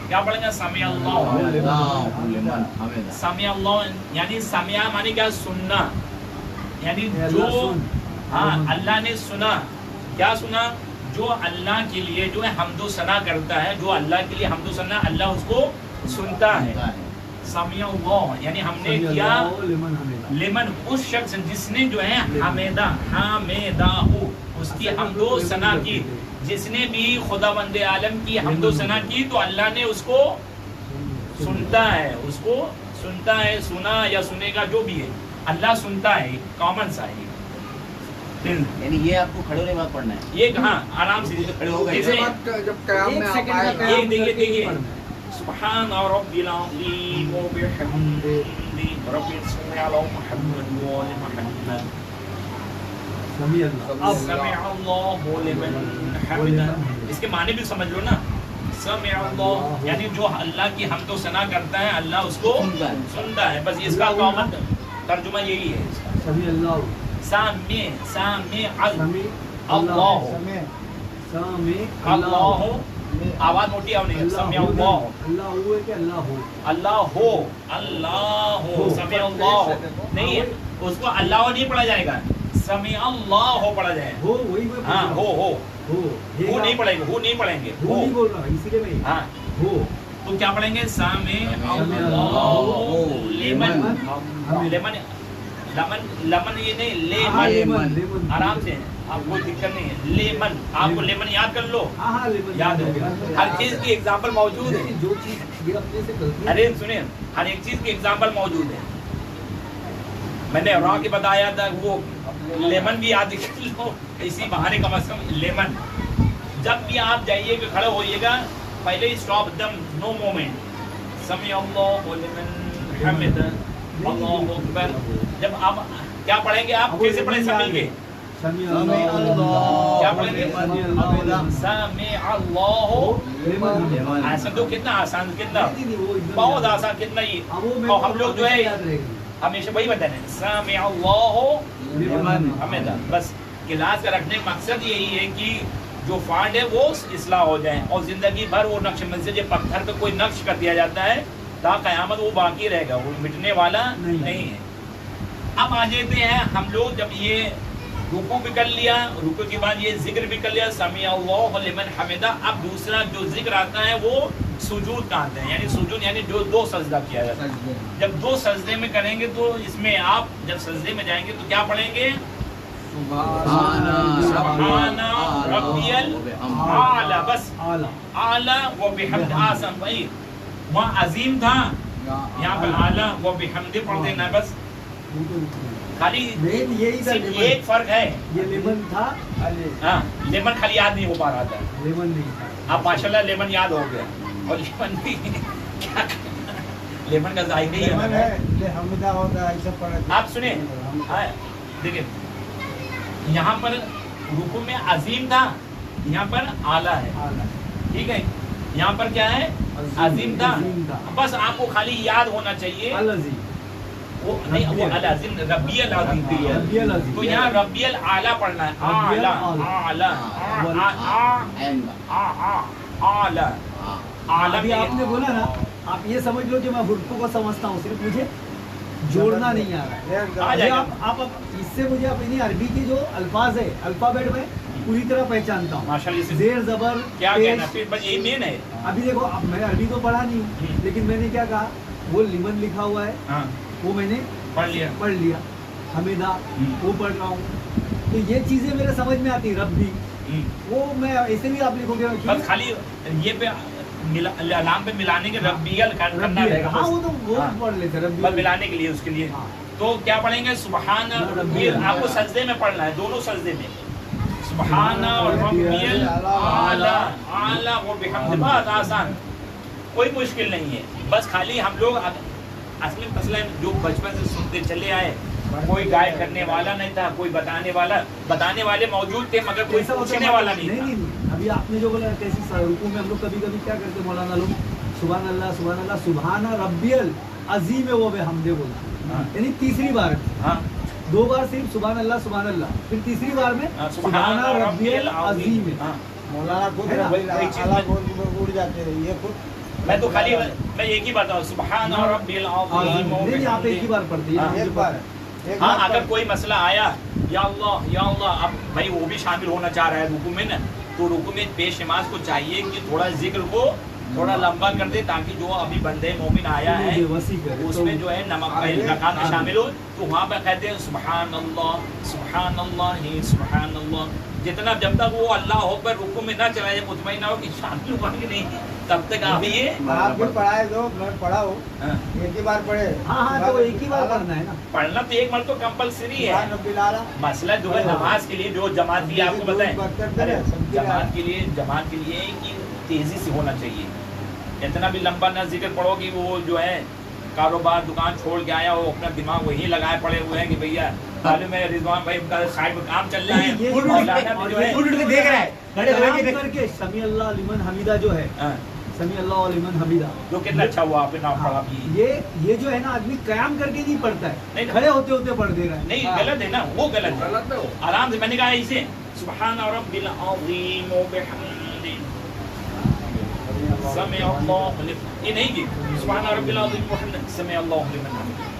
A: क्या पढ़ेंगे, समी अल्लाहु
D: लिमन हमें
A: समी अल्लाह यानी समिया माने क्या, सुनना, यानी
C: अल्लाह
A: जो,
C: सुन।
A: हाँ अल्लाह ने सुना, क्या सुना, जो अल्लाह के लिए जो है हमदो सना करता है, जो अल्लाह के लिए हमदो सना, अल्लाह उसको सुनता है। समिया अल्लाह यानी हमने किया
C: लिमन हमेदा,
A: लेमन उस शख्स जिसने जो है हमेदा हामेदाहू उसकी हमदो सना की, जिसने भी खुदावंद आलम की हमदो सना की तो अल्लाह ने उसको सुनता है, उसको सुनता है, सुना या सुनेगा जो भी है, अल्लाह सुनता है, कॉमन सा है।
D: यानी ये आपको खड़े होने के बाद पढ़ना है।
A: ये कहाँ आराम से
D: खड़े हो गए।
A: जैसे
B: इसके बाद जब कयाम
C: एक
B: में आप
C: सेकंड का
B: आएगा,
C: कयाम
A: एक देखिए,
C: करके ही
A: देखिए।
C: पढ़ना है।
A: सुब्हान रब्बिल अज़ीम व बिहम्दिही रब्बिस सल्लि अला मुहम्मद व आलि मुहम्मद।
C: समी अल्लाह। अब
A: समी अल्लाहु लिमन हमिदा, इसके माने भी समझ लो ना, समी अल्लाह यानी जो अल्लाह की हमदो सना करता है अल्लाह उसको सुनता है, बस इसका कॉमन तर्जुमा यही है इसका।
C: समी अल्लाह,
A: सामी सामी
C: समी
A: अल्लाह,
E: समय
C: समी
A: अल्लाह, आवाज मोटी आवनी है, समी अल्लाह,
C: अल्लाह हुए कि अल्लाह हो,
A: अल्लाह हो, समी अल्लाह नहीं है, उसको अल्लाह नहीं पढ़ा जाएगा, समी अल्लाह पढ़ा जाएगा।
C: हो वही मैं
A: हाँ
C: पूछ रहा हूँ।
A: हो
C: हो
A: नहीं पढ़ेंगे, हो नहीं पढ़ेंगे,
C: हो नहीं बोल रहा, इसीलिए मैं
A: हाँ
C: हो
A: तो क्या पढ़ेंगे, सामे
C: अल्लाहु
A: लेमन,
C: हमें
A: लेमन लमन, लमन ये नहीं,
C: हाँ,
A: लेमन,
C: लेमन
A: आराम से, आपको कोई दिक्कत नहीं है, लेमन, आपको लेमन याद कर लो,
C: हाँ हाँ लेमन
A: याद है, हर चीज की एग्जाम्पल मौजूद है।
C: जो चीज ये अपने से गलती है,
A: अरे सुनिए, हर एक चीज की एग्जाम्पल मौजूद है। मैंने रॉ के बताया था, वो लेमन भी याद कर लो, इसी बहाने कम से कम लेमन। जब भी आप जाइएगा खड़े होइएगा, पहले स्टॉप दम, नो मोमेंट, समी अल्लाहु लिमन हमिदा, अल्लाहु अकबर। जब आप क्या पढ़ेंगे, आप कैसे पढ़े सब मिलके,
C: समी
D: समी अल्लाह,
A: क्या पढ़ेंगे,
C: समी अल्लाह,
A: समी अल्लाहु
C: लेमन
A: आसान, तो कितना आसान, कितना
C: नहीं, नहीं, वो एकदम
A: बहुत
C: याद है।
A: आसान, कितना ही।
C: अब वो मेरे
A: और
C: को
A: हम लोग जो है
C: याद रहेगी।
A: हमेशा वही बताते हैं, समी अल्लाहु
C: लेमन
A: हमेदा। बस क्लास का रखने का मकसद यही है कि जो फॉल्ट है वो इस्लाह हो जाए, और जिंदगी भर वो नक्श मंजिल पत्थर पे कोई नक्श कर दिया जाता है, ता कयामत वो बाकी रहेगा, वो मिटने वाला नहीं है। अब आ जाते हैं हम लोग, जब ये रुकू भी कर लिया, रुकू के बाद ये जिक्र भी कर लिया, समी अल्लाहु लिमन हमिदा। अब दूसरा जो जिक्र आता है वो सुजूद का आता है, यानी सुजूद यानी जो दो सजदा किया जाता है। जब दो सजदे में करेंगे तो इसमें आप जब सजदे में जाएंगे तो क्या पढ़ेंगे, सुब्हाना रब्बियल आला, बस
C: आला
A: आला व बिहम्द, आसम भाई वहाँ अजीम था, यहाँ पर आला व बिहम्द पढ़ देना, बस खाली
C: मेन यही था,
A: सिर्फ
C: लेमन
A: एक फर्क है,
C: ये लेमन था,
A: हाँ लेमन खाली याद नहीं हो पा रहा था,
C: लेमन नहीं था।
A: अब माशाल्लाह लेमन याद हो गया, और लेमन भी क्या करना, लेमन का जायका ही
E: लेमन
A: है।
E: है, ले हमदा होता है, ऐसा पढ़ा।
A: आप सुने, देखिए यहाँ पर रुकू में अजीम था, यहाँ पर आला है,
C: आला
A: ठीक है, यहाँ पर क्या है, अजीम था, बस आपको खाली याद होना चाहिए,
C: अलजी
A: वो नहीं, वो अल-अजीम रब्बियल अजीम भी है,
C: रब्बियल अजीम,
A: तो यहाँ रब्बियल आला पढ़ना है,
C: रब्बियल
A: आला
C: आला।
A: आला आला
C: अभी आपने बोला ना, आप ये समझ लो कि मैं हुर्फों को समझता हूँ, सिर्फ मुझे जोड़ना नहीं आ रहा है।
A: आ जाएगा।
C: आप इससे मुझे अपनी अरबी की जो अल्फाज है, अल्फाबेट में पूरी तरह पहचानता हूँ,
A: माशाल्लाह से
C: जेर जबर
A: क्या
C: पेश।
A: कहना, फिर बस यही मेन है।
C: अभी देखो, अब मैंने अरबी तो पढ़ा नहीं, लेकिन मैंने क्या कहा, वो लिमन लिखा हुआ है,
A: हाँ
C: वो मैंने
A: पढ़ लिया,
C: पढ़ लिया, हमेदा वो पढ़ रहा हूँ, तो ये चीजें मेरे समझ में आती, रब्बी वो मैं ऐसे भी आप लिखोगे
A: बस खाली ये पे लाम पे मिलाने के रब्बियल करना रहेगा
C: हाँ वो तो वो
A: हाँ।
C: पढ़ लेते
A: बस
C: रब्बियल
A: मिलाने के लिए उसके लिए
C: हाँ।
A: तो क्या पढ़ेंगे सुबहान रब्बियल आपको सजदे में पढ़ना है दोनों सजदे में सुबहान रब्बियल आला आला और बिहम्द बहुत आसान कोई मुश्किल नहीं है बस खाली हम लोग असली मसला जो बचपन से सुनते चले आए कोई गाइड करने वाला नहीं था कोई बताने वाले मौजूद थे मगर कोई
C: कैसा होता है
A: पूछने वाला नहीं था
C: नहीं अभी आपने जो बोला कैसे रुकू में हम लोग कभी कभी क्या करते मौलाना लोग सुभान अल्लाह सुभान रब्बियल अजीम है वो हमदे बोलते
A: हाँ।
C: यानी तीसरी बार
A: हाँ
C: 2 बार सिर्फ सुभान अल्लाह फिर तीसरी बार में
A: हाँ,
C: सुभान रब्बियल अजीम है
A: हाँ।
E: मौलाना खुद
C: है ना?
A: वही चीज़
E: आला उड़ जाते हैं ये खुद
A: मैं तो खाली मैं एक ही बात सुबहान रब्बिल अज़ीम
C: नहीं आप एक ही बार पढ़ते
A: हाँ।
C: हैं
E: एक बार
A: हाँ अगर कोई मसला आया या अल्लाह अब भाई वो भी शामिल होना चाह रहा है रुकू में ना तो रुकू में पेश नमाज को चाहिए कि थोड़ा जिक्र को थोड़ा लंबा कर दे ताकि जो अभी बंदे मोमिन आया है
C: वसी करे
A: उसमें जो है नमक रकात में शामिल हो तो वहाँ पे कहते हैं सुबहान अल्लाह ही सुबहान अल्लाह जितना जब तक वो अल्लाह हो पर रुकू में ना चला जाए मुतमईन ना हो कि शामिल हुआ कि नहीं तब तक आप ये
E: आप भी पढ़ाए दो मैं पढ़ा हूँ
A: हाँ,
E: एक ही बार पढ़े
C: हाँ तो एक ही बार पढ़ना है ना
A: पढ़ना तो एक मर्द तो कंपलसरी है
E: रब्बिल आला
A: मसला जो है नमाज के लिए जो जमात की आपको बताएं अरे जमात के लिए कि तेजी से होना चाहिए इतना भी लंबा ना जिक्र पढ़ो कि वो जो है कारोबार दुकान छोड़ के आया वो अपना दिमाग वही लगाए पड़े हुए हैं कि भैया मालूम है रिजवान भाई उनका साइड में काम चल रहा है
C: ये
A: मौलाना भी जो है
D: उठ के देख रहा है खड़े होके देख
C: करके समी अल्लाह लिमन हमीदा जो है
A: हाँ,
C: समी अल्लाह लिमन हमीदा
A: जो कितना अच्छा हुआ आपने नाम पढ़ा भी
C: ये जो है ना आदमी कयाम करके नहीं पढ़ता
A: नहीं,
C: है खड़े होते होते पढ़ दे रहा है
A: नहीं गलत है ना वो गलत है
B: गलत है वो।
A: आराम से मैंने कहा इसे सुबहान रब्बिल अज़ीम व बिहम्दि समी अल्लाहु लिमन ये नहीं की सुबहान रब्बिल अज़ीम व बिहम्दि समी अल्लाहु लिमन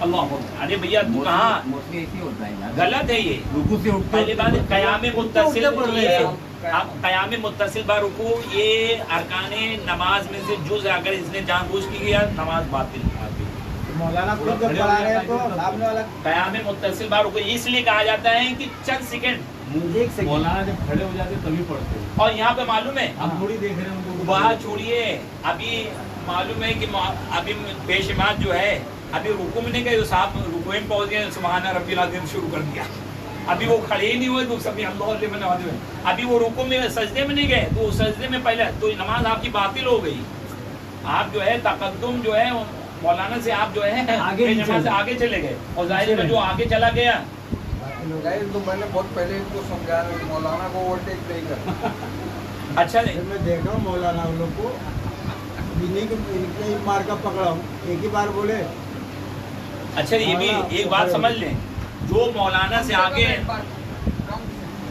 A: अल्लाह अरे भैया तू कहाँ
D: मोस्टली ऐसे ही होता है यार
A: गलत है ये
D: रुकू से उठते
A: पहली बात कयाम मुत्तसिल
C: उल्टे पढ़ रहे
A: ये
C: हैं।
A: आप कयाम मुत्तसिल बा रुकू ये अरकाने नमाज में से जुज अगर इसने जानबूझ की गया नमाज बातिल
E: मौलाना खुद जब पढ़ा रहे हैं तो सामने वाला
A: कयाम मुत्तसिल बा रुकू इसलिए कहा जाता है कि चंद सेकंड
C: एक सेकंड
D: मौलाना जब खड़े हो जाते तभी पढ़ते हैं
A: और यहाँ पे मालूम है
D: आप थोड़ी देख रहे हैं उनको
A: वहाँ छोड़िए अभी मालूम है कि अभी पेशमात जो है अभी रुकू में नहीं गए तो साहब रुकू में पहुंच गए सुबहान रब्बिल अज़ीम शुरू कर दिया अभी वो खड़े ही नहीं हुए तो सभी अल्लाह लिमन हमीदा अभी वो रुकू में सजदे में नहीं गए तो सजदे में पहले तो नमाज आपकी बातिल हो गई आप जो है तकद्दुम जो है मौलाना से आप जो है
C: आगे नहीं
A: नमाज से
C: चले।
A: आगे चले गए और जाहिर है जो आगे चला गया
B: गाइस तो मैंने बहुत पहले इनको समझाया मौलाना को ओवरटेक नहीं करना
A: अच्छा नहीं
E: जब मैं देख रहा हूँ मौलाना उन लोग को इन्हीं को इनके मार का पकड़ा हूँ एक ही बार बोले
A: अच्छा ये भी एक बात समझ लें जो मौलाना से आगे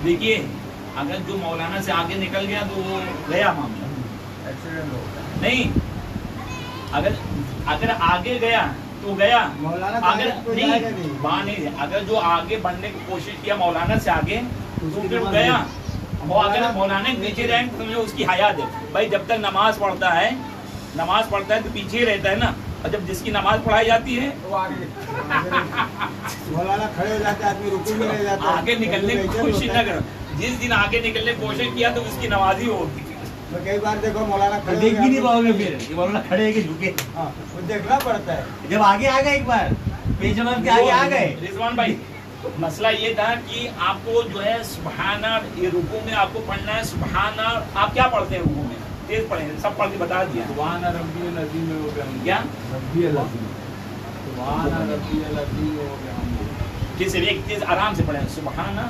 A: देखिए अगर जो मौलाना से आगे निकल गया तो वो गया मामला
B: एक्सीडेंट हो गया
A: नहीं अगर आगे गया तो गया
E: मौलाना
A: अगर
E: तो जाएगा
A: नहीं
E: नहीं
A: वहाँ नहीं अगर जो आगे बढ़ने की कोशिश किया मौलाना से आगे तो
C: उसकी
A: फिर
C: नमाज
A: गया
C: नहीं।
A: और अगर मौलाना के पीछे रहेंगे तो समझो उसकी हयात है भाई जब तक नमाज पढ़ता है तो पीछे ही रहता है ना और जब जिसकी नमाज पढ़ाई जाती है
B: तो आगे
E: मौलाना खड़े हो जाते आदमी रुकू में रह जाता है
A: आगे निकलने की कोशिश न करो जिस दिन आगे निकलने की कोशिश किया तो उसकी नमाज ही होगी
E: तो कई बार देखो मौलाना
D: तो
E: खड़े
D: देख
E: हो
D: भी नहीं
E: गए,
D: पाओगे फिर ये मौलाना खड़े है कि झुके
E: हाँ वो देखना पड़ता है
D: जब आगे आ गए एक बार पेशमात के आगे आ गए
A: रिजवान भाई मसला ये था कि आपको जो है सुबहाना ये रुकू में आपको पढ़ना है सुबहाना आप क्या पढ़ते हैं रुकू में तेज पढ़ेंगे सब पढ़ के बता दिया
D: सुभान रब्बियल अज़ीम व बिहम्दिही
A: क्या
C: रब्बियल अज़ीम
D: सुभान रब्बियल अज़ीम व बिहम्दिही
A: किसी एक चीज आराम से पढ़े सुबहाना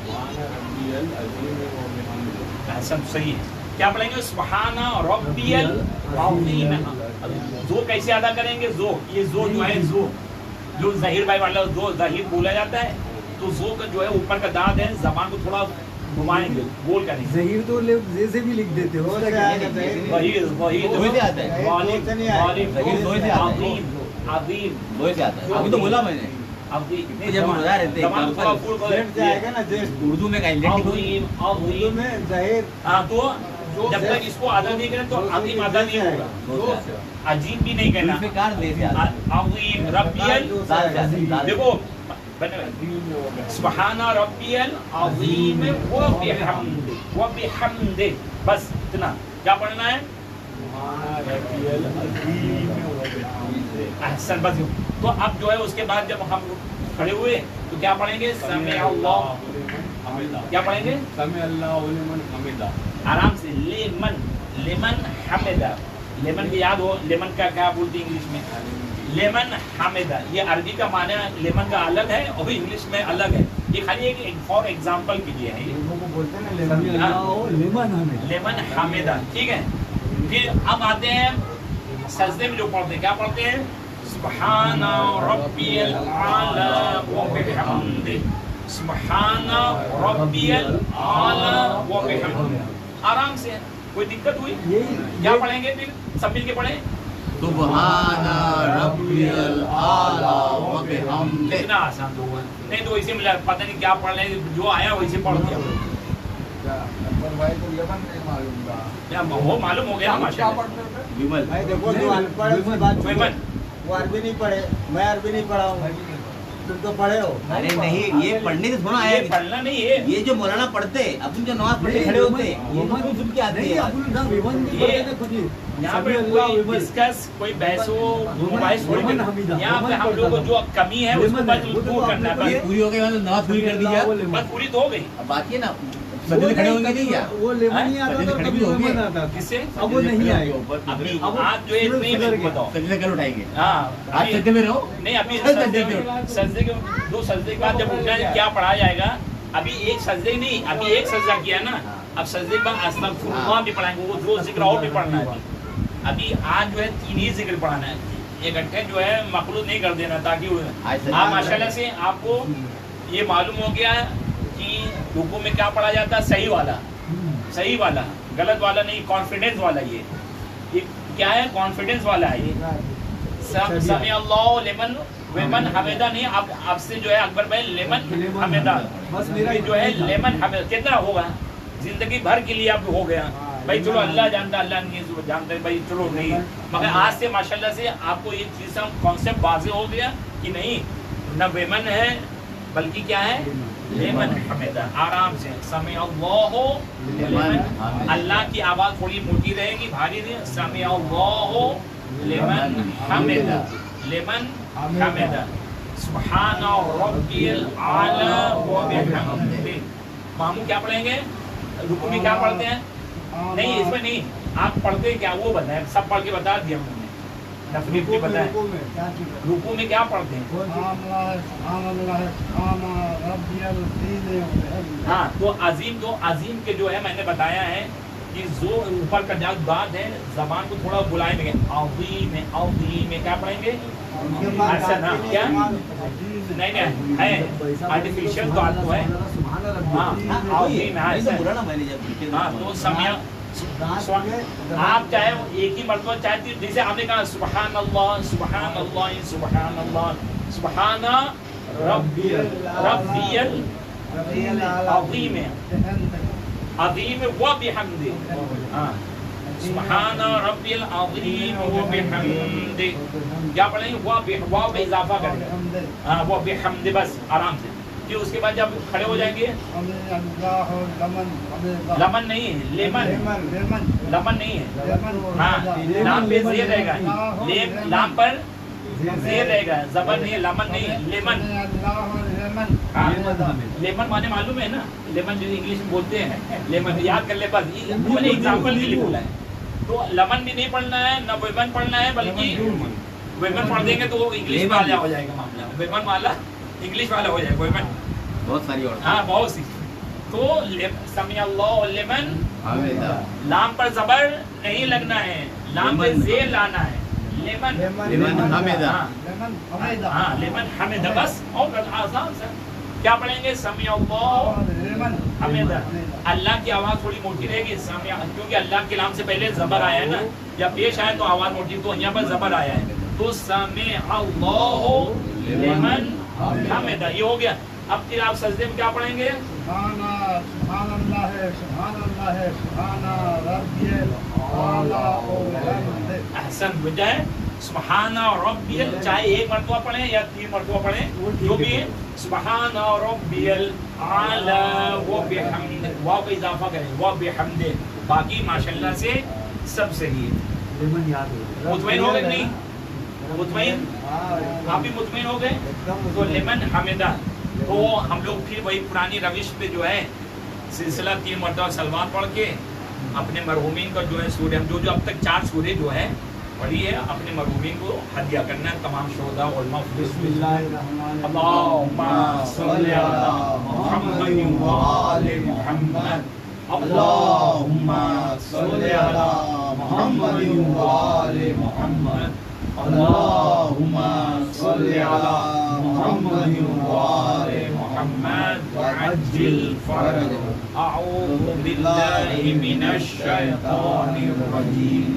D: सुभान रब्बियल अज़ीम व बिहम्दिही
A: सब सही है क्या पढ़ेंगे सुबहाना रब्बियल अज़ीम जो कैसे अदा करेंगे जो ये जो जो है जो ज़हीर भाई वाला जो ज़हीर बोला जाता है तो जो का जो है ऊपर का दांत है जबान को थोड़ा घुमाएंगे गोल करेंगे
C: ज़हीर तो जैसे भी लिख देते हो
E: दो से आएगा ज़हीर।
A: वही
D: दो से आता है
E: दो से नहीं आएगा।
D: ज़हीर दो से आता है
A: अज़ीम
D: दो से आता है अभी तो बोला मैंने
A: अज़ीम
D: जब बता रहे थे
A: जबान थोड़ा फुल कर
E: जेठ से आएगा ना जेठ
D: उर्दू में कहीं लेट
A: अज़ीम
E: उर्दू
A: अज़ीम
E: में ज़हीर
A: हाँ तो जब तक इसको अदा नहीं करें तो अज़ीम अदा नहीं होगा अजीब भी नहीं कहना
D: कार दे से आता है
A: अज़ीम रब्बियल
D: दाल से आता है, दाल से।
A: देखो सुबहाना रब्बियल अज़ीम व बिहम्दिही व बिहम्दे, बस इतना। क्या पढ़ना है? अहसन, बस। तो अब जो है उसके बाद जब हम खड़े हुए तो क्या पढ़ेंगे? समी अल्लाह, क्या पढ़ेंगे?
B: समी अल्लाह लिमन हमिदा।
A: आराम से, लेमन, लेमन हमिदा। लेमन की याद हो, लेमन का क्या बोलते हैं इंग्लिश में? लेमन हमिदा। ये अरबी का माने लेमन का अलग है और इंग्लिश में अलग है। ये खाली एक फॉर एग्जाम्पल के लिए है ये।
E: लोगों को बोलते हैं ना
C: समी
E: लेमन।
C: अल्लाह लिमन हमें।
A: लेमन हमिदा, ठीक है। फिर अब आते हैं सजदे में जो पढ़ते हैं, क्या पढ़ते हैं? सुब्हान रब्बियल आला व बिहम्दि, सुब्हान रब्बियल आला व बिहम्दि। आराम से, कोई दिक्कत हुई? क्या पढ़ेंगे फिर? सब मिल के पढ़ें।
D: सुब्हान रब्बियल आला व बिहम्दि।
A: कितना आसान तो हुआ। नहीं तो इसे मिला, पता नहीं क्या पढ़ रहे, जो आया वैसे पढ़ दिया।
B: अकबर भाई को लेमन नहीं मालूम था।
A: या वो मालूम हो गया
B: क्या
A: माशाल्लाह।
B: पढ़ते थे?
D: विमल
E: भाई देखो जो अनपढ़ है, उससे बात छूटो।
A: विमल,
E: वो अरबी नहीं पढ़े, मैं अरबी नहीं पढ़ा हूँ, तुम तो पढ़े हो।
D: अरे नहीं, ये पढ़ने से थोड़ा
A: ये
D: आया।
A: पढ़ना नहीं है।
D: ये जो मौलाना पढ़ते, अपन जो नमाज पढ़ने खड़े होते, ये तो सुन के आते
C: नहीं,
D: हैं।
C: अपन ना विमन नहीं
A: ये-
C: पढ़ते थे खुद ही।
A: यहाँ पे
C: समी अल्लाह
A: कोई
C: विमन।
A: डिस्कस, कोई बहस हो, मुबाहिस थोड़ी
C: लेमन
A: करनी।
C: हमीदा,
A: यहाँ पे
C: लेमन
A: हम लोगों को
C: पढ़ता
A: जो कमी है उसको
C: लेमन
A: बस
C: है, वो तो
A: दूर करना है।
C: आपने
A: बस-
C: पढ़ी
D: पूरी हो गई, मतलब नमाज पूरी कर दी जाए।
A: बस पूरी तो हो गई।
D: अब बाकी है ना, सजदे खड़े होंगे नहीं क्या?
C: वो लेमन ही आता था,
D: सजदे खड़े
C: कभी
D: भी होंगे।
C: विमन आता था।
A: किससे?
C: अब वो नहीं आएगा।
A: अभी
C: अब
A: आज जो है
C: सूरज
A: नहीं
C: सुधर
A: मेरे को
C: गया।
A: बताओ।
D: सजदे कल उठाएंगे।
A: हाँ,
D: आज सजदे में रहो।
A: नहीं अभी
D: सजदे
A: सजदे
D: में
A: के सजदे के दो सजदे के बाद जब उठना है क्या पढ़ाया जाएगा? अभी एक सजदे नहीं, अभी एक सजदा किया ना, अब सजदे के बाद अस्तगफिरुल्लाह भी पढ़ाएंगे, वो जो जिक्र और भी पढ़ना है। अभी आज जो है 3 ही जिक्र पढ़ाना है, इकट्ठे जो है मखलूत नहीं कर देना, ताकि आप माशाल्लाह से आपको ये मालूम हो गया कि रुकू में क्या पढ़ा जाता है? सही वाला, सही वाला, गलत वाला नहीं, कॉन्फिडेंस वाला। ये क्या है? कॉन्फिडेंस वाला है ये। समी अल्लाह लिमन विमन हमेदा नहीं, अब से जो है अकबर भाई लेमन हमेदा,
C: बस मेरा
A: जो है लेमन हमेदा। कितना होगा? जिंदगी भर के लिए अब हो गया भाई। चलो अल्लाह जानता, अल्लाह नहीं जानते भाई, चलो नहीं, मगर आज से माशाल्लाह से आपको ये चीज़ का कॉन्सेप्ट वाज़ेह हो गया कि नहीं, न विमन है बल्कि क्या है? लेमन हमेदा। आराम से समी अल्लाह लेमन, अल्लाह की आवाज़ थोड़ी मोटी रहेगी, भारी नहीं। समी अल्लाह लेमन हमेदा, लेमन हमेदा, सुब्हान रब्बियल आला व बिहम्दि। मामू क्या पढ़ेंगे? रुकू में क्या पढ़ते हैं? नहीं, इसमें नहीं, आप पढ़ते क्या वो बताएं, सब पढ़ के बता दिया हमने, तफरीक भी बताएं। रुकू में क्या पढ़ते हैं? हाँ, तो अजीम के जो है मैंने बताया है कि जो ऊपर का जो बात है, जबान को थोड़ा बुलाएंगे। अज़ीम में क्या पढ़ेंगे? हसन, हाँ, क्या? नहीं है आर्टिफिशियल तो आपको है। हाँ, अज़ीम है,
D: ऐसा बोला ना मैंने जब।
A: हाँ, तो समय आप चाहे एक ही मरतबा चाहती, जैसे आपने कहा सुब्हान अल्लाह सुब्हान अल्लाह सुब्हान अल्लाह सुब्हान रब्बियल अज़ीम अज़ीम व बिहम्दि। हाँ, सुब्हान रब्बियल अज़ीम व बिहम्दि। क्या पढ़ेंगे? वाव में इजाफा करेंगे। हाँ, वो बिहम्दि, बस आराम से। फिर उसके बाद जब खड़े हो जाएंगे, लमन नहीं है, लेमन, लमन नहीं है। हाँ, लाम पे ज़ेर रहेगा, लाम पर ज़ेर रहेगा, ज़बर नहीं है, लमन नहीं है, लेमन। हाँ, लेमन माने मालूम है ना? लेमन जो इंग्लिश में बोलते हैं, लेमन याद कर ले बस, मैंने एग्जाम्पल के लिए बोला है। तो लमन भी नहीं पढ़ना है, न विमन पढ़ना है, बल्कि विमन पढ़ देंगे तो वो इंग्लिश वाला हो जाएगा मामला, विमन वाला इंग्लिश वाला हो जाएगा विमन।
D: बहुत सारी और।
A: हाँ, बहुत सी। तो समी अल्लाह लिमन
D: हमेदा,
A: लाम पर जबर नहीं लगना है, लाम पे ज़ेर लाना है। लेमन
D: लिमन हमेदा।
A: हाँ, लेमन हमेदा, बस। और आसान सा क्या पढ़ेंगे? समी अल्लाह हमेदा। अल्लाह की आवाज़ थोड़ी मोटी रहेगी, समी, क्योंकि अल्लाह के नाम से पहले जबर आया है ना, या पेश आया तो आवाज़ मोटी, तो यहाँ पर जबर आया है, तो समी अल्लाह लिमन हमेदा, ये हो गया। अब फिर आप सजदे में क्या पढ़ेंगे? अहसन, बुझा है? सुबहान रब्बियल, चाहे एक मरतबा पढ़े या 3 मरतबा पढ़े, जो भी है, सुबहान रब्बियल आला व बिहम्द, वाव का इजाफा करें, व बिहम्द, बाकी माशाल्लाह से सब सही है।
C: लेमन याद हो
A: मुतमईन हो गए नहीं? मुतमईन, आप भी मुतमईन हो गए? तो लेमन हमिदा, तो हम लोग फिर वही पुरानी रविश पे जो है सिलसिला 3 मरतबा सलवात पढ़ के अपने मरहूमीन का जो है सूर्य, हम जो अब तक 4 सूर्य जो है पढ़ी है, अपने मरहूमीन को हदिया करना है, तमाम शोहदा उलमा। अल्लाहुम्मा सल्ली अला मुहम्मद व आले मुहम्मद,
B: अल्लाहुम्मा सल्ली अला मुहम्मद व आले मुहम्मद, अल्लाहुम्मा सल्ली अला मुहम्मद व आले मुहम्मद
A: वअज्जिल फरज। अऊज़ु बिल्लाहि मिनश शैतानिर रजीम।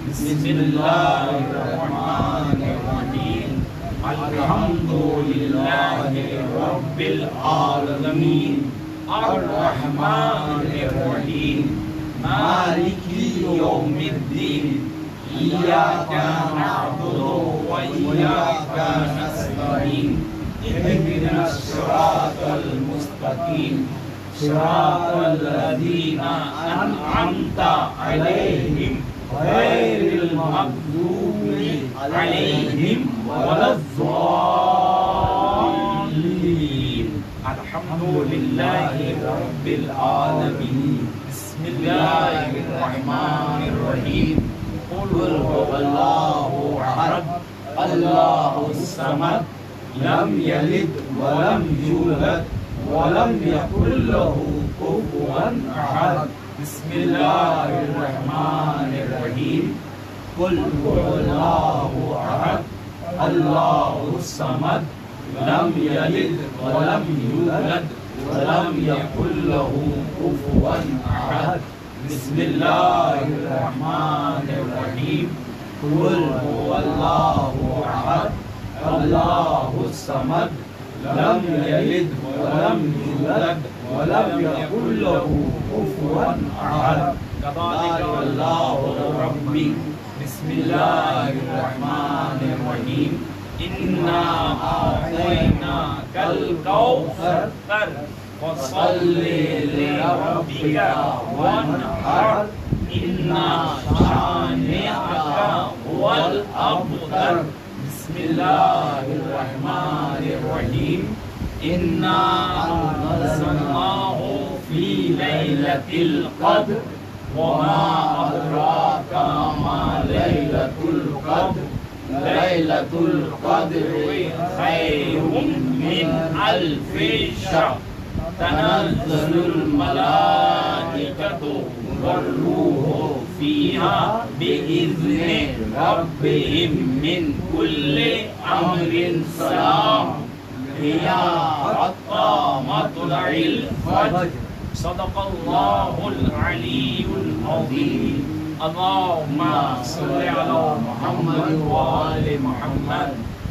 A: बिस्मिल्लाहिर्रहमानिर्रहीम। अल्हम्दुलिल्लाहि रब्बिल आलमीन। अर्रहमानिर रहीम। मालिकी यौमिद्दीन। इय्याका नअबुदु व इय्याका नस्तईन। इहदिनस सिरातल मुस्तकीम। सिरातल लज़ीना अनअमता अलैहिम गैरिल मग़ज़ूबि अलैहिम वलज़्ज़ालिन। अल्हम्दुलिल्लाहि रब्बिल आलमीन। बिस्मिल्लाहिर्रहमानिर्रहीम। क़ुल हुवल्लाहु अहद, अल्लाहुस समद, लम यलिद व लम यूलद व लम यकुल लहू कुफुवन अहद। बिस्मिल्लाहिर्रहमानिर्रहीम। क़ुल हुवल्लाहु अहद, अल्लाहुस समद, लम यलिद व लम यूलद व लम यकुल लहू कुफुवन अहद। बिस्मिल्लाहिर्रहमानिर्रहीम। क़ुल हुवल्लाहु अहद, अल्लाहुस समद, लम यलिद व लम यूलद व लम यकुल लहू कुफुवन अहद। अल्लाहु रब्बी। बिस्मिल्लाहिर्रहमानिर्रहीम। इन्ना आतैनाकल कौसर फसल्लि लिरब्बिका वन्हर। इन्ना शानिअका हुवल अबतर। बिस्मिल्लाहिर्रहमानिर्रहीम। इन्ना अंज़लनाहु फी लैलतिल क़द्र वमा अदराका मा लैलतुल क़द्र। लैलतुल क़द्रि खैरुम मिन अल्फि शहर। तनज़्ज़लुल मलाइकतु वर्रूहु फ़ीहा बिइज़्नि रब्बिहिम मिन कुल्लि अम्रिन सलाम। हिया हत्ता मतलइल फज्र। सदक़ल्लाहुल अलीयुल अज़ीम। अल्लाहुम्मा सल्लि अला मुहम्मद व आले मुहम्मद।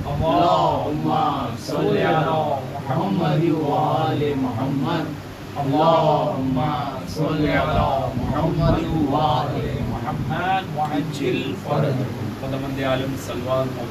A: अल्लाहुम्मा सल्लि अला मुहम्मद व आले मुहम्मद। अल्लाहुम्मा सल्लि अला मुहम्मद व आले मुहम्मद वअज्जिल फरज। खुदावंद आलम सल्लल्लाहु अलैहि वसल्लम।